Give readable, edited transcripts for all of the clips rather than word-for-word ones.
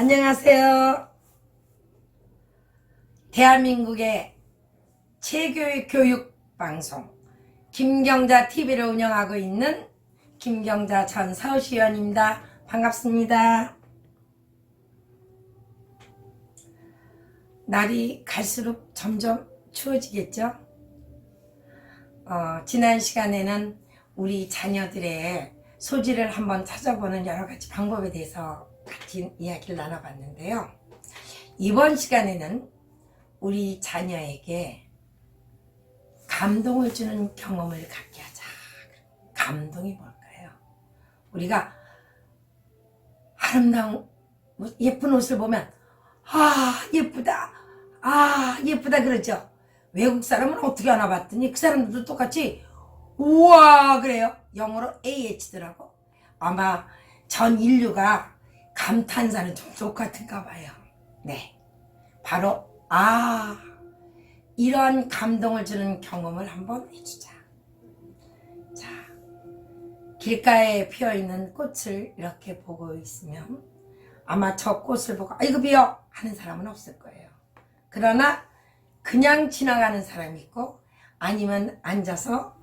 안녕하세요. 대한민국의 최고의 교육 방송 김경자 TV를 운영하고 있는 김경자 전 서울시의원입니다. 반갑습니다. 날이 갈수록 점점 추워지겠죠? 지난 시간에는 우리 자녀들의 소질을 한번 찾아보는 여러 가지 방법에 대해서 같이 이야기를 나눠봤는데요. 이번 시간에는 우리 자녀에게 감동을 주는 경험을 갖게 하자. 감동이 뭘까요? 우리가 아름다운 예쁜 옷을 보면 예쁘다, 예쁘다 그러죠. 외국 사람은 어떻게 하나 봤더니 그 사람들도 똑같이 우와 그래요. 영어로 AH더라고. 아마 전 인류가 감탄사는 좀 똑같은가 봐요. 네, 바로 이러한 감동을 주는 경험을 한번 해주자. 자, 길가에 피어있는 꽃을 이렇게 보고 있으면 아마 저 꽃을 보고 아이고 비어 하는 사람은 없을 거예요. 그러나 그냥 지나가는 사람이 있고 아니면 앉아서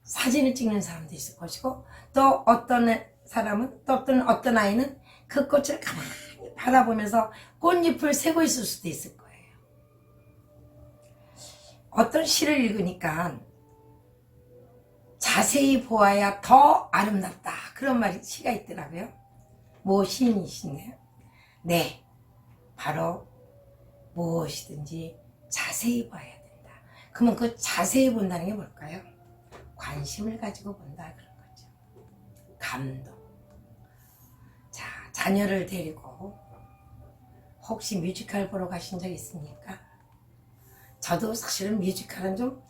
사진을 찍는 사람도 있을 것이고, 또 어떤 사람은, 또 어떤 아이는 그 꽃을 가만히 바라보면서 꽃잎을 세고 있을 수도 있을 거예요. 어떤 시를 읽으니까 자세히 보아야 더 아름답다 그런 시가 있더라고요. 모 시인이시네요. 네, 바로 무엇이든지 자세히 봐야 된다. 그러면 그 자세히 본다는 게 뭘까요? 관심을 가지고 본다 그런 거죠. 감동. 자, 자녀를 데리고 혹시 뮤지컬 보러 가신 적 있습니까? 저도 사실은 뮤지컬은 좀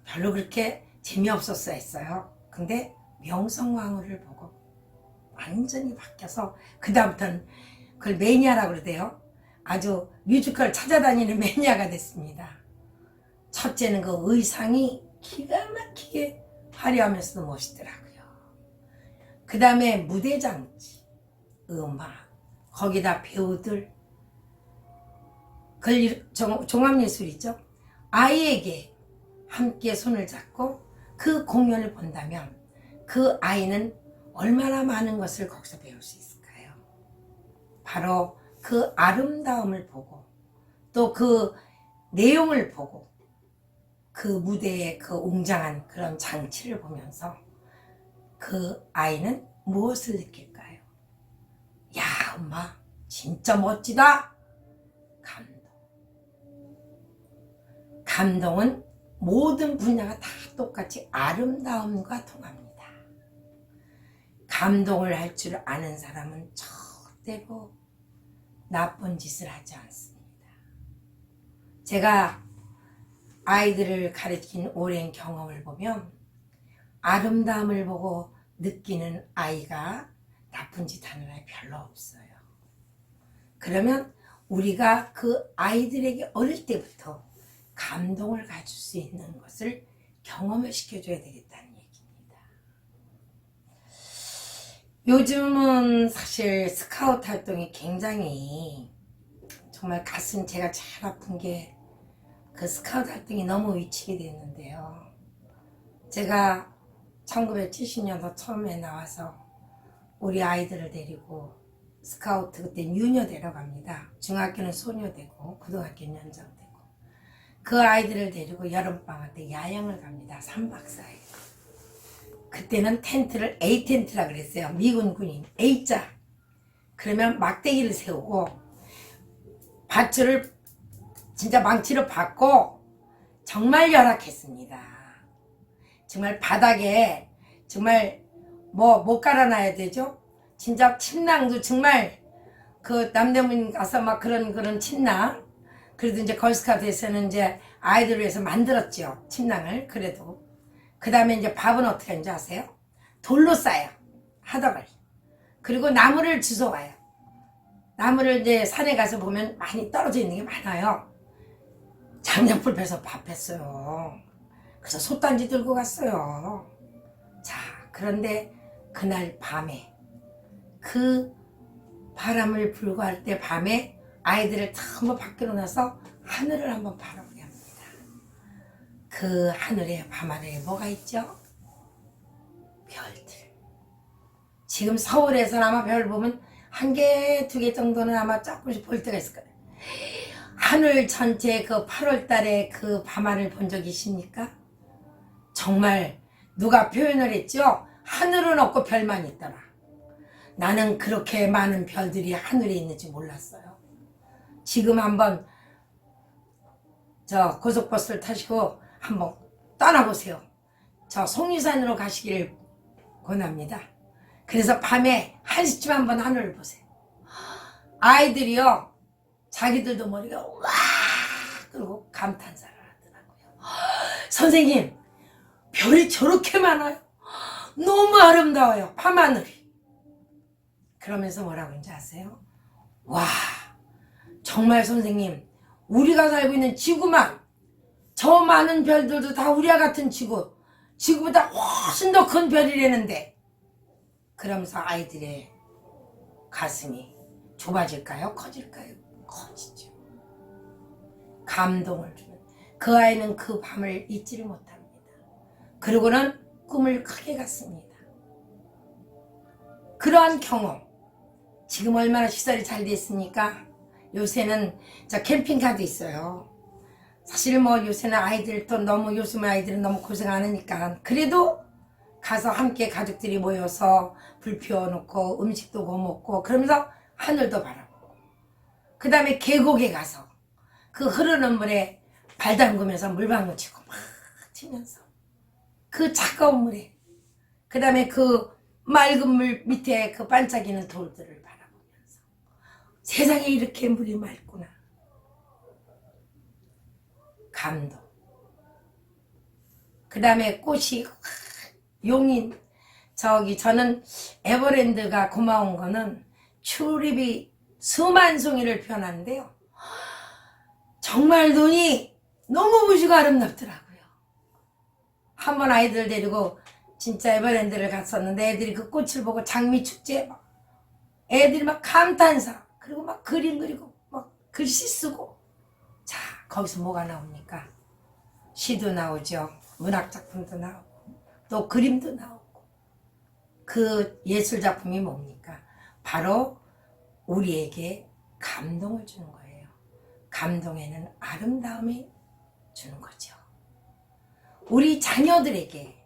별로 그렇게 재미없었어 했어요. 근데 명성황후를 보고 완전히 바뀌어서 그 다음부터는 그걸 매니아라고 그러대요. 아주 뮤지컬 찾아다니는 매니아가 됐습니다. 첫째는 그 의상이 기가 막히게 화려하면서도 멋있더라고요. 그 다음에 무대장치, 음악, 거기다 배우들, 종합예술이죠. 아이에게 함께 손을 잡고 그 공연을 본다면 그 아이는 얼마나 많은 것을 거기서 배울 수 있을까요? 바로 그 아름다움을 보고 또 그 내용을 보고 그 무대의 그 웅장한 그런 장치를 보면서 그 아이는 무엇을 느낄까요? 야, 엄마 진짜 멋지다. 감동. 감동은 모든 분야가 다 똑같이 아름다움과 통합니다. 감동을 할 줄 아는 사람은 절대로 나쁜 짓을 하지 않습니다. 제가 아이들을 가르친 오랜 경험을 보면 아름다움을 보고 느끼는 아이가 나쁜 짓 하는 아이 별로 없어요. 그러면 우리가 그 아이들에게 어릴 때부터 감동을 가질 수 있는 것을 경험을 시켜줘야 되겠다는 얘기입니다. 요즘은 사실 스카우트 활동이 굉장히 정말 가슴 제가 제일 아픈 게 그 스카우트 활동이 너무 위축이 됐는데요. 제가 1970년도 처음에 나와서 우리 아이들을 데리고 스카우트 그때 유녀 데려갑니다. 중학교는 소녀되고 고등학교는 연장되고 그 아이들을 데리고 여름방학 때 야영을 갑니다. 3박 4일. 그때는 텐트를 A 텐트라 그랬어요. 미군 군인 A자. 그러면 막대기를 세우고 밧줄을 진짜 망치로 받고 정말 열악했습니다. 정말 바닥에 정말 못 깔아놔야 되죠. 진짜 침낭도 정말 그 남대문 가서 막 그런 침낭. 그래도 이제 걸스카우트에서는 이제 아이들을 위해서 만들었죠. 침낭을. 그래도 그 다음에 이제 밥은 어떻게 하는지 아세요? 돌로 싸요. 하덕을. 그리고 나무를 주워와요. 나무를 이제 산에 가서 보면 많이 떨어져 있는 게 많아요. 장작불 펴서 밥했어요. 그래서 솥단지 들고 갔어요. 자, 그런데 그날 밤에 그 바람을 불고 할 때 밤에 아이들을 다 한번 밖으로 나서 하늘을 한번 바라보게 합니다. 그 하늘에 밤하늘에 뭐가 있죠? 별들. 지금 서울에서는 아마 별 보면 한 개, 두 개 정도는 아마 조금씩 볼 때가 있을 거예요. 하늘 전체 그 8월 달에 그 밤하늘 본 적 있습니까? 정말 누가 표현을 했죠? 하늘은 없고 별만 있더라. 나는 그렇게 많은 별들이 하늘에 있는지 몰랐어요. 지금 한번 저 고속버스를 타시고 한번 떠나보세요. 저 속리산으로 가시기를 권합니다. 그래서 밤에 1시쯤 한번 하늘을 보세요. 아이들이요, 자기들도 머리가 와 그러고 감탄사를 하더라고요. 선생님, 별이 저렇게 많아요? 너무 아름다워요, 밤하늘이. 그러면서 뭐라고 하는지 아세요? 와, 정말 선생님, 우리가 살고 있는 지구만, 저 많은 별들도 다 우리와 같은 지구보다 훨씬 더 큰 별이라는데. 그러면서 아이들의 가슴이 좁아질까요? 커질까요? 커지죠. 감동을 주는, 그 아이는 그 밤을 잊지를 못합니다. 그리고는 꿈을 크게 갔습니다. 그러한 경험, 지금 얼마나 시설이 잘 돼 있습니까? 요새는 저 캠핑카도 있어요. 사실 뭐 요새는 아이들도 너무, 요즘 아이들은 너무 고생 안 하니까 그래도 가서 함께 가족들이 모여서 불 피워놓고 음식도 구워 먹고 그러면서 하늘도 바라보고, 그 다음에 계곡에 가서 그 흐르는 물에 발 담그면서 물방울 치고 막 치면서 그 차가운 물에, 그 다음에 그 맑은 물 밑에 그 반짝이는 돌들을 바라보면서 세상에 이렇게 물이 맑구나. 감동. 그 다음에 꽃이 용인, 저는 에버랜드가 고마운 거는 튤립이 수만 송이를 피워놨는데요, 정말 눈이 너무 무지고 아름답더라고요. 한번 아이들 데리고 진짜 에버랜드를 갔었는데 애들이 그 꽃을 보고 장미축제 막 애들이 막 감탄사, 그리고 막 그림 그리고 막 글씨 쓰고. 자, 거기서 뭐가 나옵니까? 시도 나오죠. 문학작품도 나오고 또 그림도 나오고. 그 예술작품이 뭡니까? 바로 우리에게 감동을 주는 거예요. 감동에는 아름다움이 주는 거죠. 우리 자녀들에게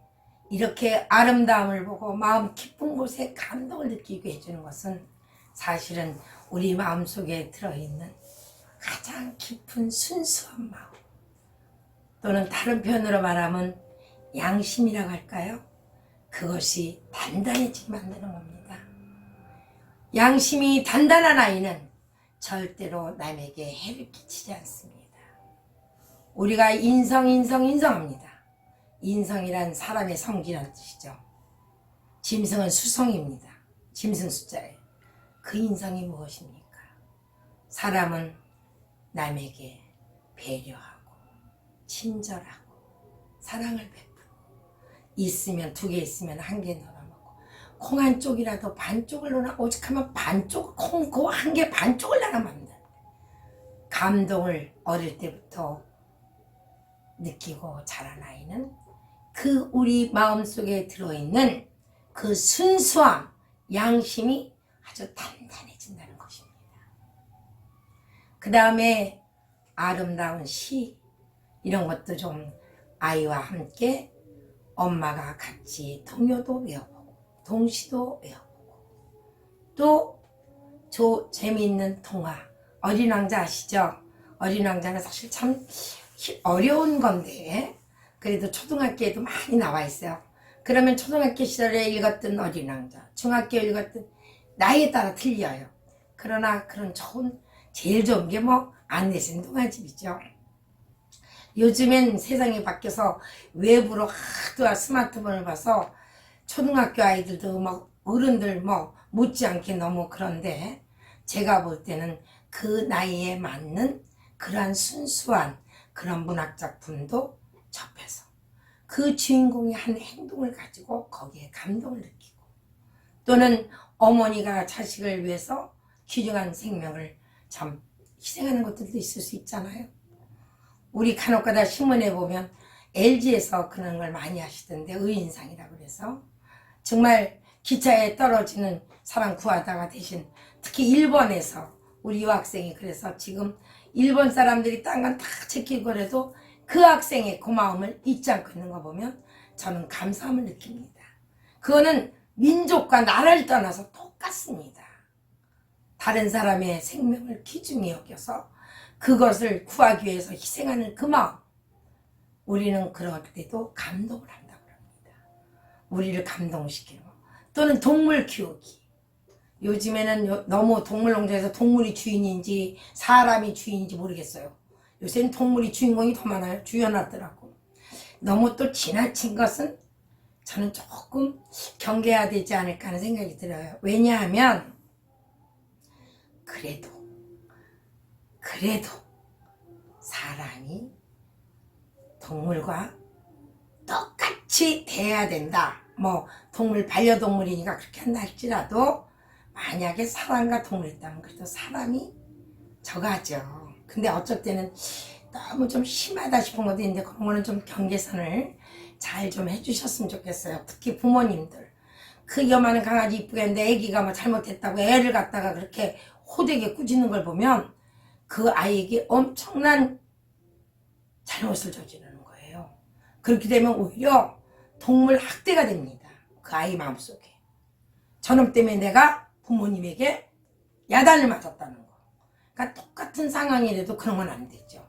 이렇게 아름다움을 보고 마음 깊은 곳에 감동을 느끼게 해주는 것은 사실은 우리 마음속에 들어있는 가장 깊은 순수한 마음, 또는 다른 표현으로 말하면 양심이라고 할까요? 그것이 단단해지게 만드는 겁니다. 양심이 단단한 아이는 절대로 남에게 해를 끼치지 않습니다. 우리가 인성합니다. 인성이란 사람의 성질이라는 뜻이죠. 짐승은 수성입니다. 짐승 숫자에. 그 인성이 무엇입니까? 사람은 남에게 배려하고 친절하고 사랑을 베풀고, 있으면 2개 있으면 1개 넣어먹고, 콩 한 쪽이라도 반쪽을 넣어, 오직하면 반쪽, 콩 그 1개 반쪽을 나눠 먹는다. 감동을 어릴 때부터 느끼고 자란 아이는 그 우리 마음속에 들어있는 그 순수함, 양심이 아주 단단해진다는 것입니다. 그 다음에 아름다운 시, 이런 것도 좀 아이와 함께 엄마가 같이 동요도 외워보고 동시도 외워보고, 또 재미있는 동화, 어린 왕자 아시죠? 어린 왕자는 사실 참 어려운 건데 그래도 초등학교에도 많이 나와 있어요. 그러면 초등학교 시절에 읽었던 어린 왕자, 중학교 읽었던, 나이에 따라 틀려요. 그러나 그런 제일 좋은 게 뭐 안내신 동화집이죠. 요즘엔 세상이 바뀌어서 외부로 하도 스마트폰을 봐서 초등학교 아이들도 막 어른들 뭐 못지않게 너무 그런데, 제가 볼 때는 그 나이에 맞는 그러한 순수한 그런 문학작품도 접해서 그 주인공이 한 행동을 가지고 거기에 감동을 느끼고, 또는 어머니가 자식을 위해서 귀중한 생명을 참 희생하는 것들도 있을 수 있잖아요. 우리 간혹가다 신문에 보면 LG에서 그런 걸 많이 하시던데, 의인상이라고 그래서 정말 기차에 떨어지는 사람 구하다가 대신 특히 일본에서 우리 유학생이 그래서 지금 일본 사람들이 딴 건 다 지키고 그래도 그 학생의 고마움을 잊지 않고 있는 거 보면 저는 감사함을 느낍니다. 그거는 민족과 나라를 떠나서 똑같습니다. 다른 사람의 생명을 귀중히 여겨서 그것을 구하기 위해서 희생하는 그 마음, 우리는 그럴 때도 감동을 한다고 합니다. 우리를 감동시키는 거. 또는 동물 키우기. 요즘에는 너무 동물농장에서 동물이 주인인지 사람이 주인인지 모르겠어요. 요새는 동물이 주인공이 더 많아요. 주연하더라고. 너무 또 지나친 것은 저는 조금 경계해야 되지 않을까 하는 생각이 들어요. 왜냐하면 그래도 사람이 동물과 똑같이 대해야 된다. 뭐 동물 반려동물이니까 그렇게 한다 할지라도 만약에 사람과 동물이 있다면 그래도 사람이 저가죠. 근데 어쩔 때는 너무 좀 심하다 싶은 것도 있는데 그런 거는 좀 경계선을 잘 좀 해주셨으면 좋겠어요. 특히 부모님들. 그 요만한 강아지 이쁘게 했는데 애기가 뭐 잘못했다고 애를 갖다가 그렇게 호되게 꾸짖는 걸 보면 그 아이에게 엄청난 잘못을 저지르는 거예요. 그렇게 되면 오히려 동물 학대가 됩니다. 그 아이 마음속에. 저놈 때문에 내가 부모님에게 야단을 맞았다는 거. 그러니까 똑같은 상황이라도 그런 건 안 되죠.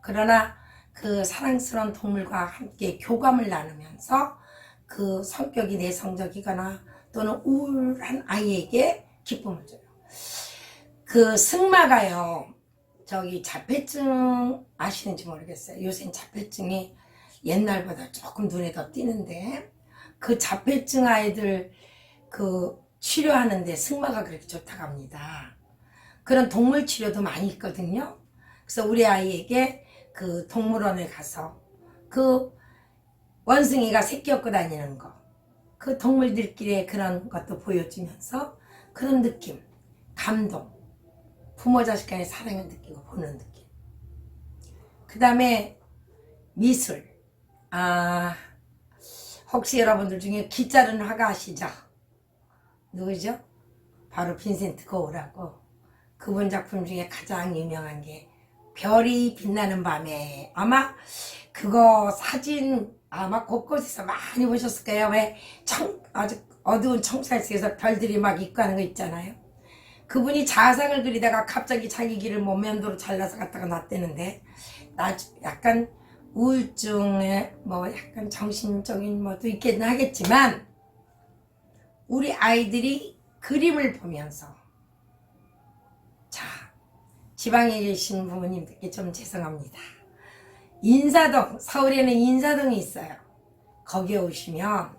그러나 그 사랑스러운 동물과 함께 교감을 나누면서 그 성격이 내성적이거나 또는 우울한 아이에게 기쁨을 줘요. 그 승마가요, 저기 자폐증 아시는지 모르겠어요. 요새는 자폐증이 옛날보다 조금 눈에 더 띄는데, 그 자폐증 아이들 그 치료하는데 승마가 그렇게 좋다고 합니다. 그런 동물 치료도 많이 있거든요. 그래서 우리 아이에게 그 동물원에 가서 그 원숭이가 새끼 얻고 다니는 거, 그 동물들끼리의 그런 것도 보여주면서 그런 느낌, 감동, 부모 자식 간의 사랑을 느끼고 보는 느낌. 그 다음에 미술. 혹시 여러분들 중에 기자른 화가 아시죠? 누구죠? 바로 빈센트 거울하고, 그분 작품 중에 가장 유명한 게 별이 빛나는 밤에, 아마 그거 사진 아마 곳곳에서 많이 보셨을 거예요. 왜 아주 어두운 청사에 속에서 별들이 막 있고 하는 거 있잖아요. 그분이 자상을 그리다가 갑자기 자기 길을 뭐 면도로 잘라서 갖다가 놨대는데, 약간 우울증에 뭐 약간 정신적인 뭐도 있겠긴 하겠지만, 우리 아이들이 그림을 보면서, 자, 지방에 계신 부모님들께 좀 죄송합니다. 인사동, 서울에는 인사동이 있어요. 거기에 오시면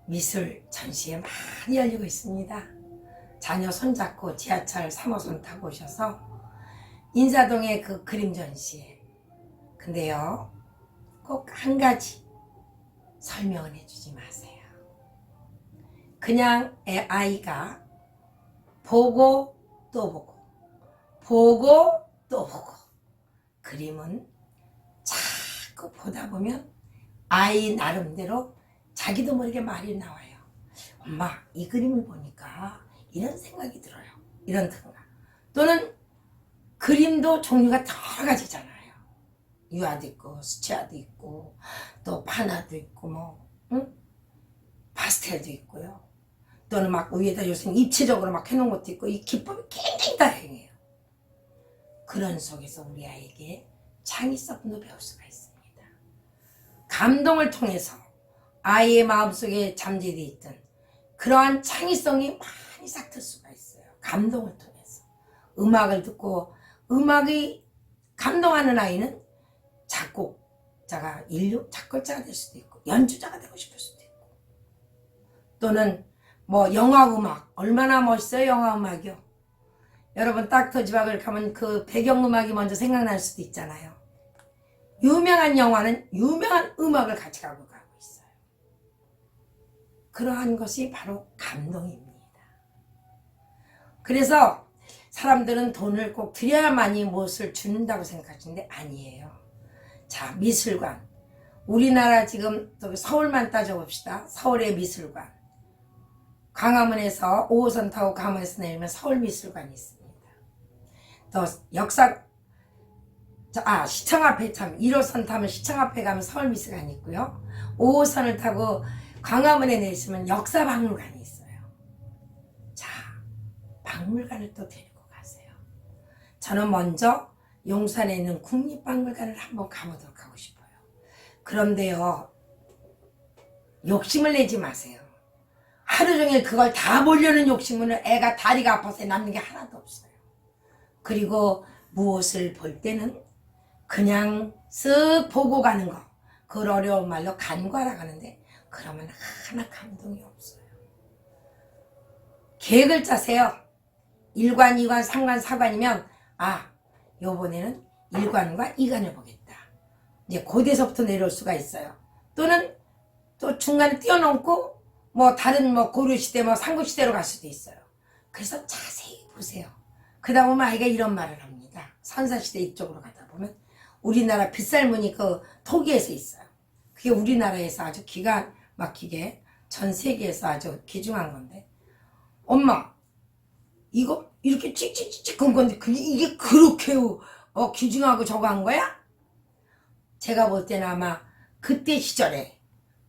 미술 전시회 많이 열리고 있습니다. 자녀 손잡고 지하철 3호선 타고 오셔서 인사동의 그 그림 전시회. 근데요, 꼭 한 가지 설명은 해주지 마세요. 그냥 아이가 보고 또 보고, 보고 또 보고, 그림은 자꾸 보다 보면 아이 나름대로 자기도 모르게 말이 나와요. 엄마, 이 그림을 보니까 이런 생각이 들어요. 이런 생각. 또는 그림도 종류가 여러 가지잖아요. 유화도 있고 수채화도 있고 또 파나도 있고 뭐 파스텔도 있고요. 또는 막 위에다 요새 입체적으로 막 해놓은 것도 있고, 이 기법이 굉장히 다양해요. 그런 속에서 우리 아이에게 창의성도 배울 수가 있습니다. 감동을 통해서 아이의 마음속에 잠재되어 있던 그러한 창의성이 많이 싹틀 수가 있어요. 감동을 통해서. 음악을 듣고, 음악이 감동하는 아이는 작곡자가 작곡자가 될 수도 있고 연주자가 되고 싶을 수도 있고, 또는 뭐 영화음악, 얼마나 멋있어요 영화음악이요. 여러분 닥터 지박을 가면 그 배경음악이 먼저 생각날 수도 있잖아요. 유명한 영화는 유명한 음악을 같이 가고 있어요. 그러한 것이 바로 감동입니다. 그래서 사람들은 돈을 꼭 들여야만이 무엇을 주는다고 생각하시는데 아니에요. 자, 미술관. 우리나라 지금 서울만 따져봅시다. 서울의 미술관. 광화문에서 5호선 타고 광화문에서 내리면 서울미술관이 있습니다. 또 시청 앞에 1호선 타면 시청 앞에 가면 서울미술관이 있고요. 5호선을 타고 광화문에 내리시면 역사박물관이 있어요. 자, 박물관을 또 데리고 가세요. 저는 먼저 용산에 있는 국립박물관을 한번 가보도록 하고 싶어요. 그런데요, 욕심을 내지 마세요. 하루 종일 그걸 다 보려는 욕심은 애가 다리가 아파서 남는 게 하나도 없어요. 그리고 무엇을 볼 때는 그냥 쓱 보고 가는 거, 그걸 어려운 말로 간과라고 하는데 그러면 하나 감동이 없어요. 계획을 짜세요. 1관, 2관, 3관, 4관이면 요번에는 1관과 2관을 보겠다. 이제 고대서부터 내려올 수가 있어요. 또는 또 중간에 뛰어넘고 다른 고려시대 삼국시대로 갈 수도 있어요. 그래서 자세히 보세요. 그러다 보면 아이가 이런 말을 합니다. 선사시대 이쪽으로 가다 보면 우리나라 빗살무늬 그 토기에서 있어요. 그게 우리나라에서 아주 기가 막히게 전 세계에서 아주 귀중한 건데, 엄마 이거 이렇게 찍찍찍찍 건 건데 이게 그렇게 귀중하고 저거 한 거야? 제가 볼 때는 아마 그때 시절에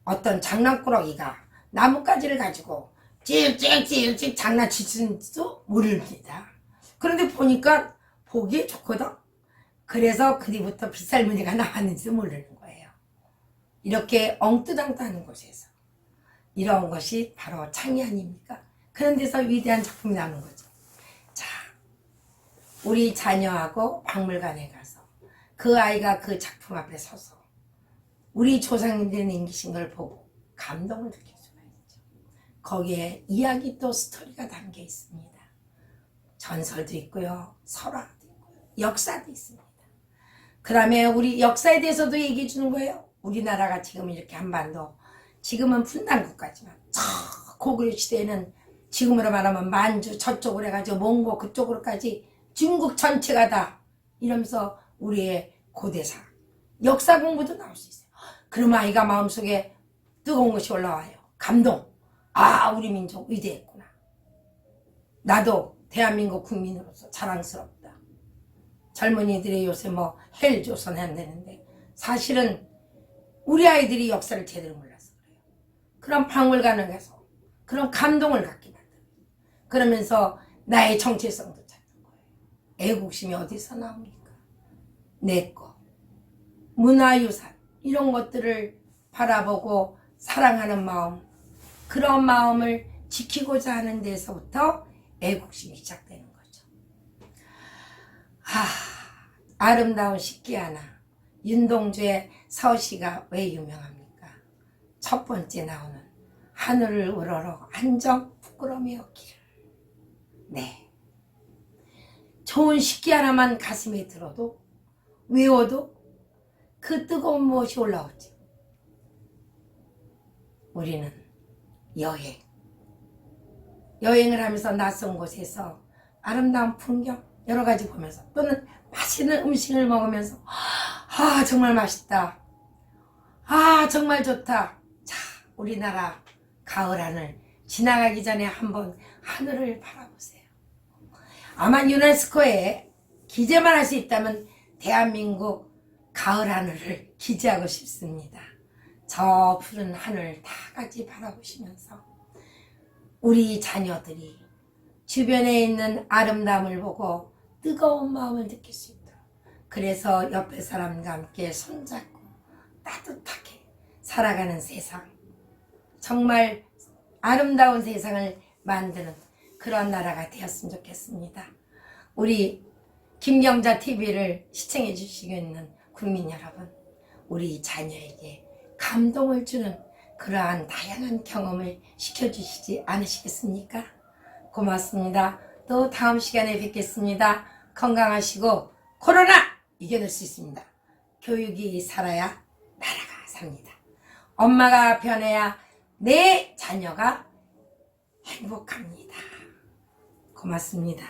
어떤 장난꾸러기가 나뭇가지를 가지고 찍찍찍찍 장난치는지도 모릅니다. 그런데 보니까 보기에 좋거든. 그래서 그 뒤부터 빗살무늬가 나왔는지도 모르는 거예요. 이렇게 엉뚱당뚱한 곳에서 이런 것이 바로 창의 아닙니까? 그런 데서 위대한 작품이 나오는 거죠. 자, 우리 자녀하고 박물관에 가서 그 아이가 그 작품 앞에 서서 우리 조상님들이 남기신 걸 보고 감동을 느낄 수가 있죠. 거기에 이야기 또 스토리가 담겨 있습니다. 전설도 있고요, 설화도 있고요, 역사도 있습니다. 그 다음에 우리 역사에 대해서도 얘기해 주는 거예요. 우리나라가 지금 이렇게 한반도, 지금은 분단 국가지만 저 고구려 시대에는 지금으로 말하면 만주 저쪽으로 해가지고 몽고 그쪽으로까지 중국 전체가 다 이러면서 우리의 고대사 역사 공부도 나올 수 있어요. 그러면 아이가 마음속에 뜨거운 것이 올라와요. 감동. 우리 민족 위대했구나. 나도 대한민국 국민으로서 자랑스럽다. 젊은이들이 요새 헬조선 한다는데 사실은 우리 아이들이 역사를 제대로 몰라서 그래요. 그런 박물관을 가서 그런 감동을 갖게 만들어요. 그러면서 나의 정체성도 찾는 거예요. 애국심이 어디서 나옵니까? 내 거. 문화유산 이런 것들을 바라보고 사랑하는 마음, 그런 마음을 지키고자 하는 데서부터 애국심이 시작되는 거죠. 아름다운 식기 하나. 윤동주의 서시가 왜 유명합니까? 첫 번째 나오는 하늘을 우러러 한정 부끄러움이 없기를. 네. 좋은 식기 하나만 가슴에 들어도 외워도 그 뜨거운 무엇이 올라오지. 우리는 여행을 하면서 낯선 곳에서 아름다운 풍경 여러 가지 보면서 또는 맛있는 음식을 먹으면서 정말 맛있다. 정말 좋다. 자, 우리나라 가을 하늘 지나가기 전에 한번 하늘을 바라보세요. 아마 유네스코에 기재만 할 수 있다면 대한민국 가을 하늘을 기재하고 싶습니다. 저 푸른 하늘 다 같이 바라보시면서 우리 자녀들이 주변에 있는 아름다움을 보고 뜨거운 마음을 느낄 수 있도록, 그래서 옆에 사람과 함께 손잡고 따뜻하게 살아가는 세상, 정말 아름다운 세상을 만드는 그런 나라가 되었으면 좋겠습니다. 우리 김경자 TV를 시청해 주시고 있는 국민 여러분, 우리 자녀에게 감동을 주는 그러한 다양한 경험을 시켜주시지 않으시겠습니까? 고맙습니다. 또 다음 시간에 뵙겠습니다. 건강하시고 코로나 이겨낼 수 있습니다. 교육이 살아야 나라가 삽니다. 엄마가 변해야 내 자녀가 행복합니다. 고맙습니다.